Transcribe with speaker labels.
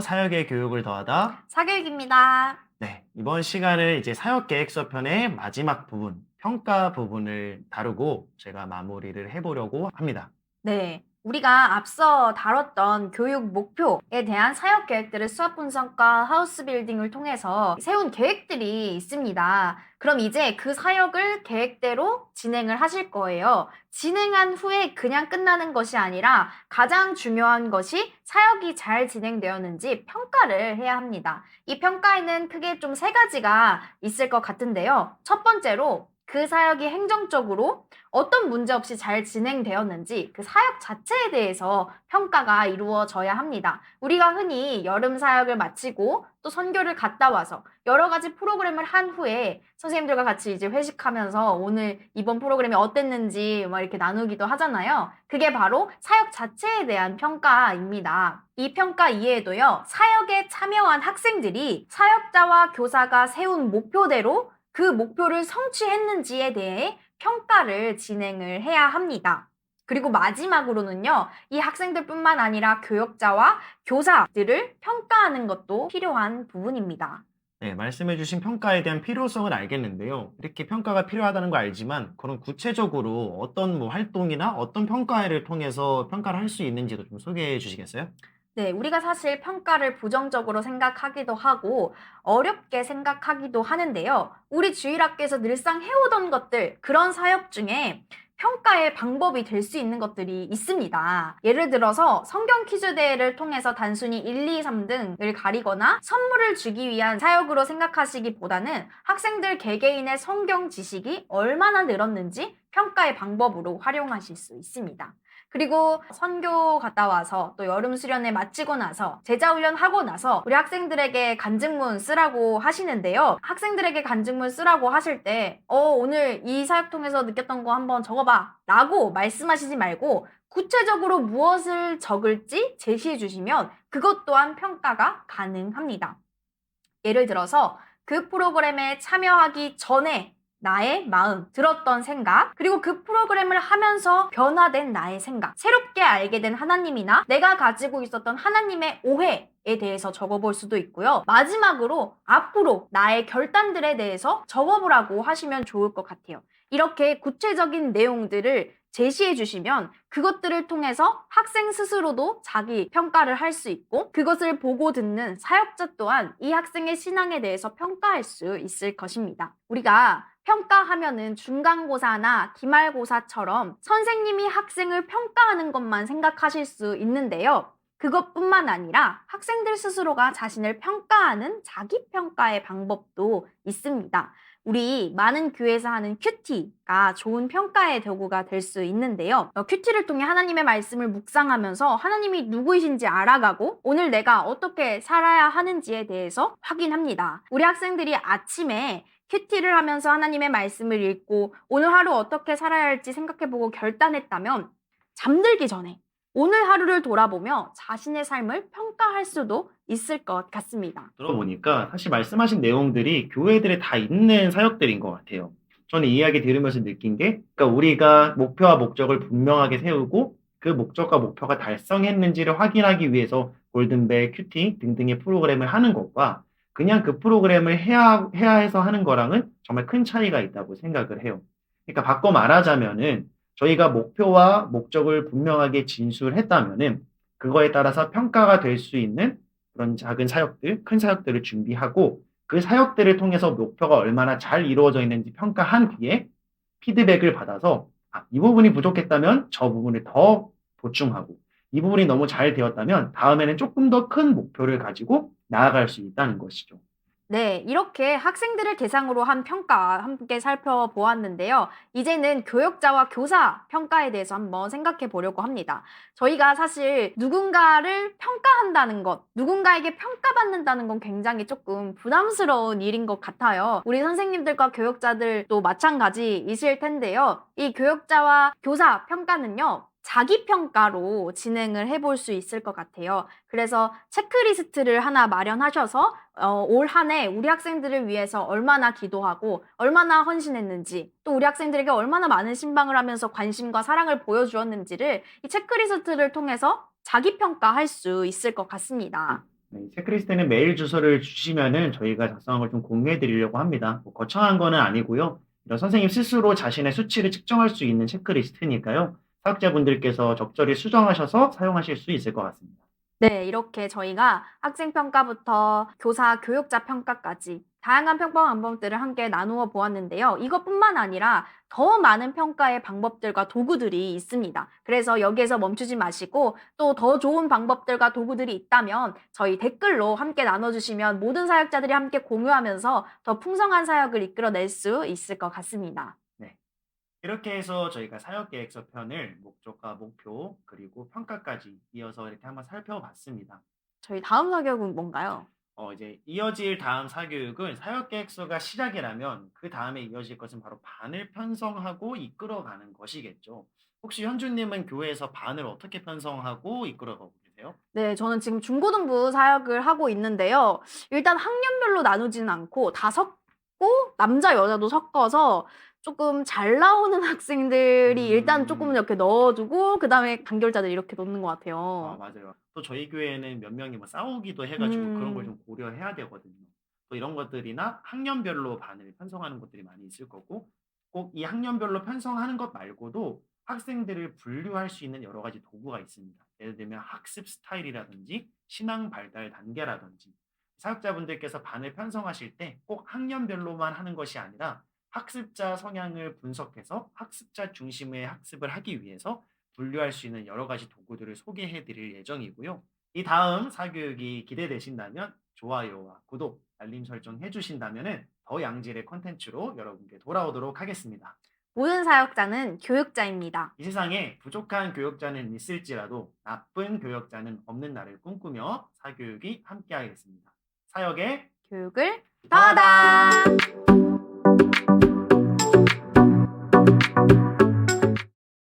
Speaker 1: 사역의 교육을 더하다.
Speaker 2: 사교육입니다.
Speaker 1: 네, 이번 시간은 이제 사역계획서 편의 마지막 부분, 평가 부분을 다루고 제가 마무리를 해보려고 합니다.
Speaker 2: 네. 우리가 앞서 다뤘던 교육 목표에 대한 사역 계획들을 수학 분석과 하우스 빌딩을 통해서 세운 계획들이 있습니다. 그럼 이제 그 사역을 계획대로 진행을 하실 거예요. 진행한 후에 그냥 끝나는 것이 아니라 가장 중요한 것이 사역이 잘 진행되었는지 평가를 해야 합니다. 이 평가에는 크게 좀 세 가지가 있을 것 같은데요. 첫 번째로 그 사역이 행정적으로 어떤 문제 없이 잘 진행되었는지 그 사역 자체에 대해서 평가가 이루어져야 합니다. 우리가 흔히 여름 사역을 마치고 또 선교를 갔다 와서 여러 가지 프로그램을 한 후에 선생님들과 같이 이제 회식하면서 오늘 이번 프로그램이 어땠는지 막 이렇게 나누기도 하잖아요. 그게 바로 사역 자체에 대한 평가입니다. 이 평가 이외에도요, 사역에 참여한 학생들이 사역자와 교사가 세운 목표대로 그 목표를 성취했는지에 대해 평가를 진행을 해야 합니다. 그리고 마지막으로는요, 이 학생들뿐만 아니라 교역자와 교사들을 평가하는 것도 필요한 부분입니다.
Speaker 1: 네, 말씀해주신 평가에 대한 필요성은 알겠는데요. 이렇게 평가가 필요하다는 걸 알지만, 그럼 구체적으로 어떤 뭐 활동이나 어떤 평가를 통해서 평가를 할 수 있는지도 좀 소개해 주시겠어요?
Speaker 2: 네, 우리가 사실 평가를 부정적으로 생각하기도 하고 어렵게 생각하기도 하는데요. 우리 주일학교에서 늘상 해오던 것들, 그런 사역 중에 평가의 방법이 될 수 있는 것들이 있습니다. 예를 들어서 성경 퀴즈 대회를 통해서 단순히 1, 2, 3등을 가리거나 선물을 주기 위한 사역으로 생각하시기보다는 학생들 개개인의 성경 지식이 얼마나 늘었는지 평가의 방법으로 활용하실 수 있습니다. 그리고 선교 갔다 와서 또 여름 수련회 마치고 나서 제자훈련 하고 나서 우리 학생들에게 간증문 쓰라고 하시는데요. 학생들에게 간증문 쓰라고 하실 때 오늘 이 사역 통해서 느꼈던 거 한번 적어봐 라고 말씀하시지 말고 구체적으로 무엇을 적을지 제시해 주시면 그것 또한 평가가 가능합니다. 예를 들어서 그 프로그램에 참여하기 전에 나의 마음, 들었던 생각, 그리고 그 프로그램을 하면서 변화된 나의 생각, 새롭게 알게 된 하나님이나 내가 가지고 있었던 하나님의 오해에 대해서 적어볼 수도 있고요. 마지막으로 앞으로 나의 결단들에 대해서 적어보라고 하시면 좋을 것 같아요. 이렇게 구체적인 내용들을 제시해 주시면 그것들을 통해서 학생 스스로도 자기 평가를 할 수 있고 그것을 보고 듣는 사역자 또한 이 학생의 신앙에 대해서 평가할 수 있을 것입니다. 우리가 평가하면은 중간고사나 기말고사처럼 선생님이 학생을 평가하는 것만 생각하실 수 있는데요. 그것뿐만 아니라 학생들 스스로가 자신을 평가하는 자기평가의 방법도 있습니다. 우리 많은 교회에서 하는 큐티가 좋은 평가의 도구가 될 수 있는데요. 큐티를 통해 하나님의 말씀을 묵상하면서 하나님이 누구이신지 알아가고 오늘 내가 어떻게 살아야 하는지에 대해서 확인합니다. 우리 학생들이 아침에 큐티를 하면서 하나님의 말씀을 읽고 오늘 하루 어떻게 살아야 할지 생각해보고 결단했다면 잠들기 전에 오늘 하루를 돌아보며 자신의 삶을 평가할 수도 있을 것 같습니다.
Speaker 1: 들어보니까 사실 말씀하신 내용들이 교회들에 다 있는 사역들인 것 같아요. 저는 이 이야기 들으면서 느낀 게, 그러니까 우리가 목표와 목적을 분명하게 세우고 그 목적과 목표가 달성했는지를 확인하기 위해서 골든벨, 큐티 등등의 프로그램을 하는 것과 그냥 그 프로그램을 해야 해서 하는 거랑은 정말 큰 차이가 있다고 생각을 해요. 그러니까 바꿔 말하자면은 저희가 목표와 목적을 분명하게 진술했다면은 그거에 따라서 평가가 될 수 있는 그런 작은 사역들, 큰 사역들을 준비하고 그 사역들을 통해서 목표가 얼마나 잘 이루어져 있는지 평가한 뒤에 피드백을 받아서 이 부분이 부족했다면 저 부분을 더 보충하고 이 부분이 너무 잘 되었다면 다음에는 조금 더 큰 목표를 가지고 나아갈 수 있다는 것이죠.
Speaker 2: 네, 이렇게 학생들을 대상으로 한 평가 함께 살펴보았는데요. 이제는 교역자와 교사 평가에 대해서 한번 생각해 보려고 합니다. 저희가 사실 누군가를 평가한다는 것, 누군가에게 평가받는다는 건 굉장히 조금 부담스러운 일인 것 같아요. 우리 선생님들과 교역자들도 마찬가지이실 텐데요. 이 교역자와 교사 평가는요. 자기평가로 진행을 해볼 수 있을 것 같아요. 그래서 체크리스트를 하나 마련하셔서 올 한 해 우리 학생들을 위해서 얼마나 기도하고 얼마나 헌신했는지 또 우리 학생들에게 얼마나 많은 신방을 하면서 관심과 사랑을 보여주었는지를 이 체크리스트를 통해서 자기평가할 수 있을 것 같습니다.
Speaker 1: 네, 체크리스트는 메일 주소를 주시면은 저희가 작성한 걸 좀 공유해 드리려고 합니다. 뭐 거창한 거는 아니고요. 이런 선생님 스스로 자신의 수치를 측정할 수 있는 체크리스트니까요. 사역자분들께서 적절히 수정하셔서 사용하실 수 있을 것 같습니다.
Speaker 2: 네, 이렇게 저희가 학생 평가부터 교사, 교육자 평가까지 다양한 평가 방법들을 함께 나누어 보았는데요. 이것뿐만 아니라 더 많은 평가의 방법들과 도구들이 있습니다. 그래서 여기에서 멈추지 마시고 또 더 좋은 방법들과 도구들이 있다면 저희 댓글로 함께 나눠주시면 모든 사역자들이 함께 공유하면서 더 풍성한 사역을 이끌어낼 수 있을 것 같습니다.
Speaker 1: 네. 이렇게 해서 저희가 사역계획서 편을 목적과 목표, 그리고 평가까지 이어서 이렇게 한번 살펴봤습니다.
Speaker 2: 저희 다음 사격은 뭔가요?
Speaker 1: 이제 이어질 다음 사교육은 사역계획서가 시작이라면 그 다음에 이어질 것은 바로 반을 편성하고 이끌어가는 것이겠죠. 혹시 현주님은 교회에서 반을 어떻게 편성하고 이끌어가고 계세요?
Speaker 2: 네, 저는 지금 중고등부 사역을 하고 있는데요. 일단 학년별로 나누지는 않고 다 섞고 남자 여자도 섞어서 조금 잘 나오는 학생들이 일단 조금
Speaker 1: 음.
Speaker 2: 이렇게 넣어 두고 그다음에 단결자들 이렇게 놓는 것
Speaker 1: 아
Speaker 2: 같아요.
Speaker 1: 맞아요. 또 저희 교회는 몇 명이 뭐 싸우기도 해 가지고 그런 걸
Speaker 2: 음.
Speaker 1: 좀 고려해야 되거든요. 또 이런 것들이나 학년별로 반을 편성하는 것들이 많이 있을 거고 꼭 이 학년별로 편성하는 것 말고도 학생들을 분류할 수 있는 여러 가지 도구가 있습니다. 예를 들면 학습 스타일이라든지 신앙 발달 단계라든지 사역자분들께서 반을 편성하실 때 꼭 학년별로만 하는 것이 아니라 학습자 성향을 분석해서 학습자 중심의 학습을 하기 위해서 분류할 수 있는 여러 가지 도구들을 소개해 드릴 예정이고요. 이 다음 사교육이 기대되신다면 좋아요와 구독, 알림 설정 해 주신다면은 더 양질의 콘텐츠로 여러분께 돌아오도록 하겠습니다.
Speaker 2: 모든 사역자는 교육자입니다.
Speaker 1: 이 세상에 부족한 교역자는 있을지라도 나쁜 교역자는 없는 날을 꿈꾸며 사교육이 함께하겠습니다. 사역의
Speaker 2: 교육을
Speaker 1: 더하다!
Speaker 2: 더하다.